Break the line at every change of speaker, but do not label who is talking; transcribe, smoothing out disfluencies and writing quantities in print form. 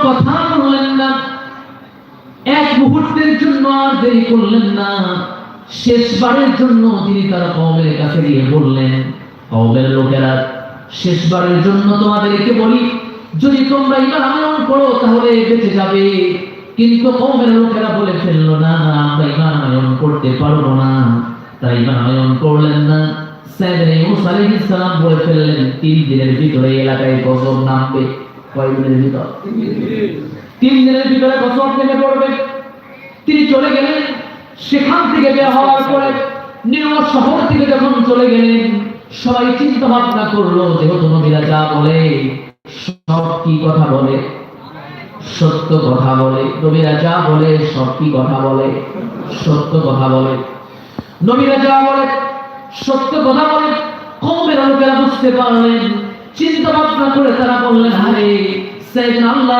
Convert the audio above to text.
কথা বললেন না, এক মুহূর্তের জন্য আর দেরি করলেন না। শেষবারের জন্য তিনি তার কওমের কাছে গিয়ে বললেন, কওমের লোকেরা, শেষবারের জন্য তোমাদেরকে বলি, যদি তোমরা ঈমান আনয়ন করো তাহলে বেঁচে যাবে। কিন্তু কওমের লোকেরা বলে ফেললো, না না, আমরা ঈমান আনয়ন করতে পারবো না। তাই ঈমান আনয়ন করলেন না। সাইয়েদনা ইউনূস আলাইহিস সালাম বলে ফেললেন, 3 দিনের ভিতরে এলাকায় গজব নামবে। কয় দিনের ভিতর? 3 দিনের ভিতরে গজব নেমে পড়বে। তিনি চলে গেলেন। সেখান থেকে বের হওয়ার পরে নিরহ শহর থেকে যখন চলে গেলেন, সবাই চিন্তা ভাবনা করলো, যেহেতু নবীরা যা বলে সব কি কথা বলে? সত্য কথা বলে। নবীরা যা বলে সব কি কথা বলে? সত্য কথা বলে। নবীরা যা বলে সত্য কথা বলে। কওমের লোকেরা বুঝতে পারলেন, চিন্তা ভাবনা করে তারা বললেন, আরে সাইয়েদনা আল্লাহ